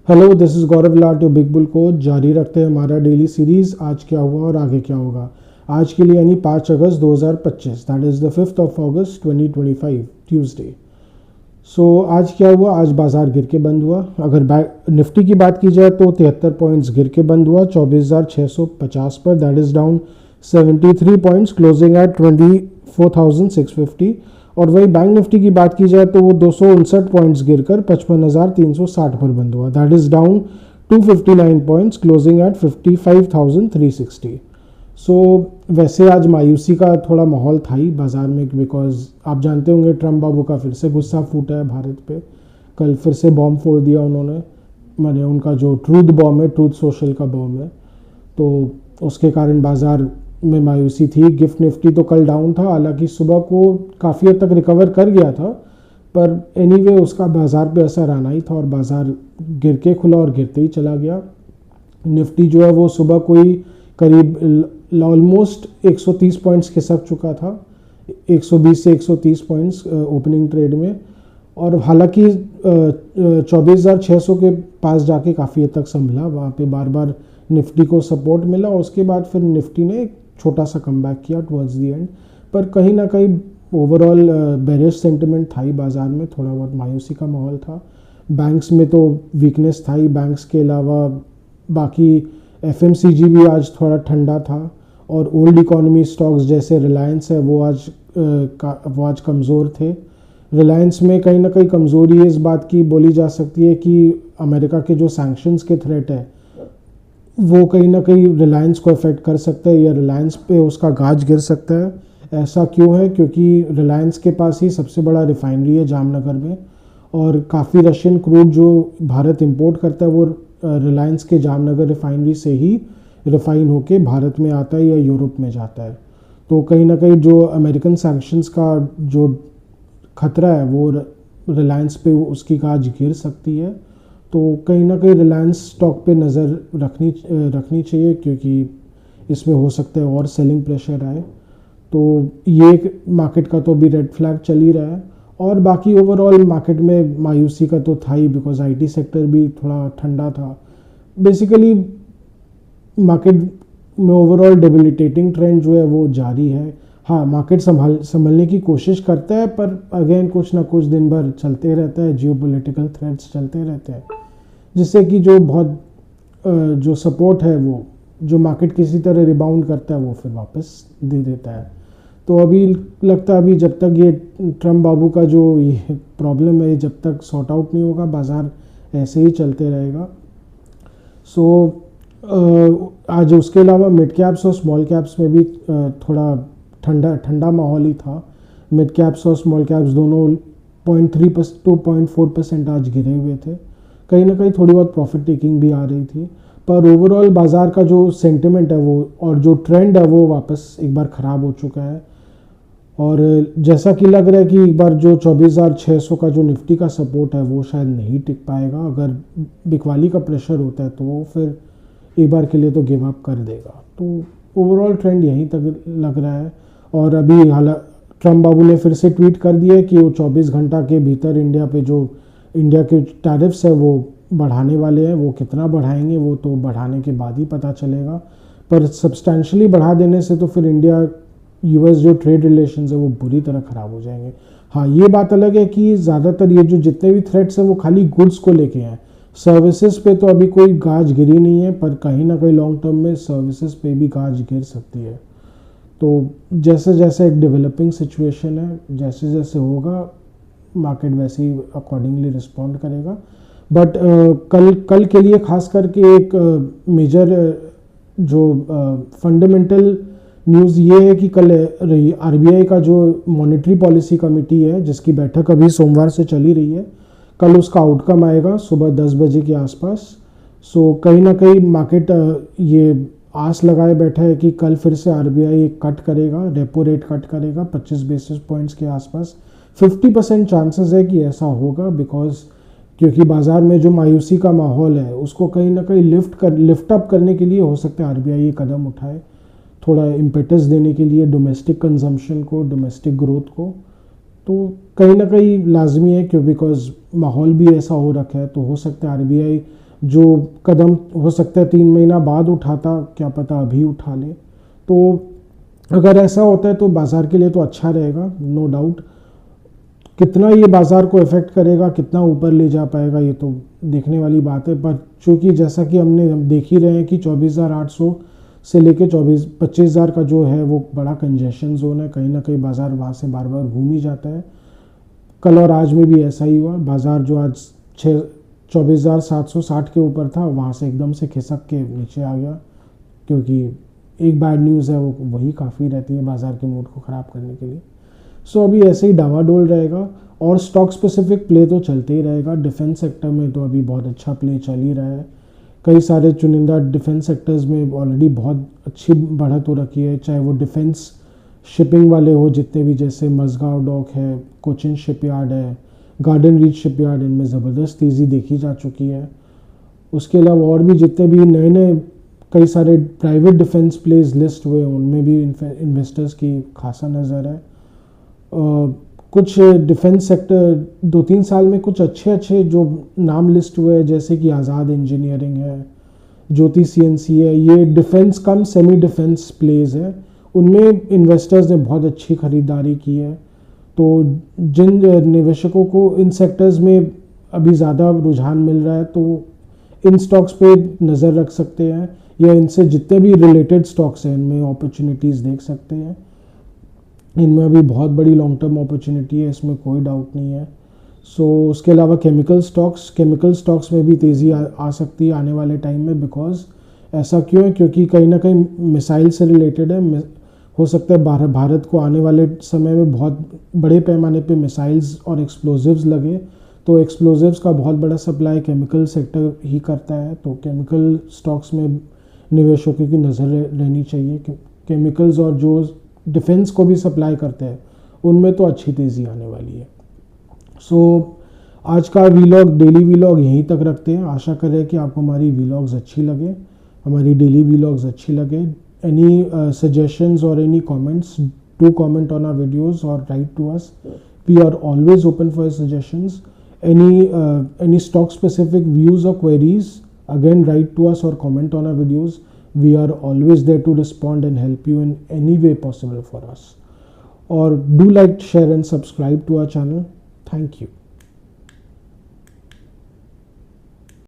Hello, this is Gaurav Lath your big bull coach. जारी रखते हैं हमारा डेली सीरीज़ आज क्या हुआ और आगे क्या होगा। आज के लिए यानी 5 अगस्त 2025, that is the 5th of August 2025 Tuesday. आज क्या हुआ? आज बाजार गिर के बंद हुआ। अगर निफ्टी की बात की जाए तो 73 पॉइंट्स गिर के बंद हुआ 24,650 पर, that is down 73 points, closing at 24,650। और वही बैंक निफ्टी की बात की जाए तो वो 259 पॉइंट्स गिरकर 55,360 पर बंद हुआ, that is down 259 points, closing at 55,360। वैसे आज मायूसी का थोड़ा माहौल था ही बाज़ार में, बिकॉज आप जानते होंगे ट्रम्प बाबू का फिर से गुस्सा फूटा है भारत पे। कल फिर से बॉम्ब फोड़ दिया उन्होंने, माने उनका जो ट्रूथ बॉम्ब है, ट्रूथ सोशल का बॉम्ब है, तो उसके कारण बाज़ार में मायूसी थी। गिफ्ट निफ्टी तो कल डाउन था, हालांकि सुबह को काफ़ी हद तक रिकवर कर गया था, पर एनीवे उसका बाज़ार पे असर आना ही था और बाज़ार गिर के खुला और गिरते ही चला गया। निफ्टी जो है वो सुबह कोई करीब ऑलमोस्ट 130 पॉइंट्स खिसक चुका था, 120 से 130 पॉइंट्स ओपनिंग ट्रेड में। और हालांकि 24,600 के पास जाके काफ़ी हद तक संभला, वहाँ पे बार बार निफ्टी को सपोर्ट मिला। उसके बाद फिर निफ्टी ने एक छोटा सा कमबैक किया टुवर्ड्स दी एंड, पर कहीं ना कहीं ओवरऑल बेरिश सेंटिमेंट था ही बाज़ार में, थोड़ा बहुत मायूसी का माहौल था। बैंक्स में तो वीकनेस था ही, बैंक्स के अलावा बाकी एफएमसीजी भी आज थोड़ा ठंडा था, और ओल्ड इकोनॉमी स्टॉक्स जैसे रिलायंस है वो आज कमज़ोर थे। रिलायंस में कहीं ना कहीं कमज़ोरी इस बात की बोली जा सकती है कि अमेरिका के जो सैंक्शंस के थ्रेट है वो कहीं ना कहीं रिलायंस को अफेक्ट कर सकता है, या रिलायंस पे उसका गाज गिर सकता है। ऐसा क्यों है? क्योंकि रिलायंस के पास ही सबसे बड़ा रिफाइनरी है जामनगर में, और काफ़ी रशियन क्रूड जो भारत इंपोर्ट करता है वो रिलायंस के जामनगर रिफाइनरी से ही रिफाइन होके भारत में आता है या यूरोप में जाता है। तो कहीं ना कहीं जो अमेरिकन सैंक्शंस का जो खतरा है वो रिलायंस पे उसकी गाज गिर सकती है। तो कहीं ना कहीं रिलायंस स्टॉक पे नज़र रखनी चाहिए, क्योंकि इसमें हो सकता है और सेलिंग प्रेशर आए। तो ये एक मार्केट का तो अभी रेड फ्लैग चल ही रहा है। और बाकी ओवरऑल मार्केट में मायूसी का तो था ही, बिकॉज आईटी सेक्टर भी थोड़ा ठंडा था। बेसिकली मार्केट में ओवरऑल डेबिलिटेटिंग ट्रेंड जो है वो जारी है। हाँ, मार्केट संभलने की कोशिश करता है, पर अगेन कुछ ना कुछ दिन भर चलते रहता है, जियोपॉलिटिकल थ्रेट्स चलते रहते हैं, जिससे कि जो बहुत जो सपोर्ट है वो जो मार्केट किसी तरह रिबाउंड करता है वो फिर वापस दे देता है। तो अभी लगता है अभी जब तक ये ट्रम्प बाबू का जो ये प्रॉब्लम है जब तक सॉर्ट आउट नहीं होगा, बाज़ार ऐसे ही चलते रहेगा। आज उसके अलावा मिड कैप्स और स्मॉल कैप्स में भी थोड़ा ठंडा माहौल ही था। मिड कैप्स और स्मॉल कैप्स दोनों 0.3% to 0.4% आज गिरे हुए थे। कहीं ना कहीं थोड़ी बहुत प्रॉफिट टेकिंग भी आ रही थी, पर ओवरऑल बाज़ार का जो सेंटिमेंट है वो और जो ट्रेंड है वो वापस एक बार ख़राब हो चुका है। और जैसा कि लग रहा है कि एक बार जो 24,600 का जो निफ्टी का सपोर्ट है वो शायद नहीं टिक पाएगा। अगर बिकवाली का प्रेशर होता है तो वो फिर एक बार के लिए तो गिव अप कर देगा। तो ओवरऑल ट्रेंड यहीं तक लग रहा है। और अभी ट्रम्प बाबू ने फिर से ट्वीट कर दिया कि वो 24 घंटा के भीतर इंडिया के टैरिफ्स है वो बढ़ाने वाले हैं। वो कितना बढ़ाएंगे वो तो बढ़ाने के बाद ही पता चलेगा, पर सब्सटैंशली बढ़ा देने से तो फिर इंडिया यूएस जो ट्रेड रिलेशंस है वो बुरी तरह ख़राब हो जाएंगे। हाँ, ये बात अलग है कि ज़्यादातर ये जो जितने भी थ्रेट्स हैं वो खाली गुड्स को लेके हैं, सर्विसेज पे तो अभी कोई गाज गिरी नहीं है, पर कहीं ना कहीं लॉन्ग टर्म में सर्विसेज पे भी गाज गिर सकती है। तो जैसे जैसे एक डेवलपिंग सिचुएशन है, जैसे जैसे होगा मार्केट वैसे ही अकॉर्डिंगली रिस्पॉन्ड करेगा। बट कल के लिए खास करके एक मेजर जो फंडामेंटल न्यूज़ ये है कि कल आरबीआई का जो मॉनेटरी पॉलिसी कमेटी है जिसकी बैठक अभी सोमवार से चली रही है, कल उसका आउटकम आएगा सुबह 10 बजे के आसपास। कहीं ना कहीं मार्केट ये आस लगाए बैठा है कि कल फिर से आरबीआई एक कट करेगा, रेपो रेट कट करेगा 25 बेसिस पॉइंट्स के आसपास। 50% चांसेस है कि ऐसा होगा, क्योंकि बाज़ार में जो मायूसी का माहौल है उसको कहीं ना कहीं लिफ्ट अप करने के लिए हो सकता है आरबीआई ये कदम उठाए, थोड़ा इम्पेटस देने के लिए डोमेस्टिक कंजम्पशन को, डोमेस्टिक ग्रोथ को। तो कहीं ना कहीं लाजमी है, क्यों बिकॉज माहौल भी ऐसा हो रखा है, तो हो सकता है आरबीआई जो कदम हो सकता है 3 महीना बाद उठाता, क्या पता अभी उठा ले। तो अगर ऐसा होता है तो बाज़ार के लिए तो अच्छा रहेगा, नो डाउट। कितना ये बाज़ार को इफ़ेक्ट करेगा, कितना ऊपर ले जा पाएगा, ये तो देखने वाली बात है। पर चूँकि जैसा कि हम देख ही रहे हैं कि 24,800 से लेके 25,000 का जो है वो बड़ा कंजेशन जोन है। कहीं ना कहीं बाज़ार वहाँ से बार बार घूम ही जाता है। कल और आज में भी ऐसा ही हुआ। बाज़ार जो आज 24,760 के ऊपर था, वहाँ से एकदम से खिसक के नीचे आ गया, क्योंकि एक बैड न्यूज़ है वो वही काफ़ी रहती है बाज़ार के मूड को ख़राब करने के लिए। सो अभी ऐसे ही डावाडोल रहेगा और स्टॉक स्पेसिफिक प्ले तो चलते ही रहेगा। डिफेंस सेक्टर में तो अभी बहुत अच्छा प्ले चल ही रहा है। कई सारे चुनिंदा डिफेंस सेक्टर्स में ऑलरेडी बहुत अच्छी बढ़त हो रखी है, चाहे वो डिफेंस शिपिंग वाले हो जितने भी, जैसे मजगांव डॉक है, कोचिन शिपयार्ड है, गार्डन रीच शिपयार्ड, इनमें ज़बरदस्त तेज़ी देखी जा चुकी है। उसके अलावा और भी जितने भी नए नए कई सारे प्राइवेट डिफेंस प्लेज लिस्ट हुए, उनमें भी इन्वेस्टर्स की खासा नज़र है। कुछ डिफेंस सेक्टर 2-3 साल में कुछ अच्छे जो नाम लिस्ट हुए हैं, जैसे कि आज़ाद इंजीनियरिंग है, ज्योति सीएनसी है, ये डिफेंस कम सेमी डिफेंस प्लेज है। उनमें इन्वेस्टर्स ने बहुत अच्छी खरीदारी की है। तो जिन निवेशकों को इन सेक्टर्स में अभी ज़्यादा रुझान मिल रहा है, तो इन स्टॉक्स पे नज़र रख सकते हैं, या इनसे जितने भी रिलेटेड स्टॉक्स हैं इनमें अपॉर्चुनिटीज़ देख सकते हैं। इनमें अभी बहुत बड़ी लॉन्ग टर्म अपॉर्चुनिटी है, इसमें कोई डाउट नहीं है। उसके अलावा केमिकल स्टॉक्स में भी तेज़ी आ सकती है आने वाले टाइम में। बिकॉज ऐसा क्यों है, क्योंकि कहीं ना कहीं मिसाइल से रिलेटेड है। हो सकता है भारत को आने वाले समय में बहुत बड़े पैमाने पे मिसाइल्स और एक्सप्लोजिव्स लगे, तो एक्सप्लोजिव्स का बहुत बड़ा सप्लाई केमिकल सेक्टर ही करता है। तो केमिकल स्टॉक्स में निवेशकों की नज़र रहनी चाहिए। केमिकल्स और जो डिफेंस को भी सप्लाई करते हैं, उनमें तो अच्छी तेज़ी आने वाली है। आज का डेली वीलॉग यहीं तक रखते हैं। आशा करें कि आपको हमारी वीलॉग्स अच्छी लगे, हमारी डेली वीलॉग्स अच्छी लगे। एनी सजेशंस और any comments, do comment on our videos और write to us. We are always open for suggestions. Any stock specific views or queries, again write to us or comment on our videos. We are always there to respond and help you in any way possible for us. Or do like, share and subscribe to our channel. Thank you.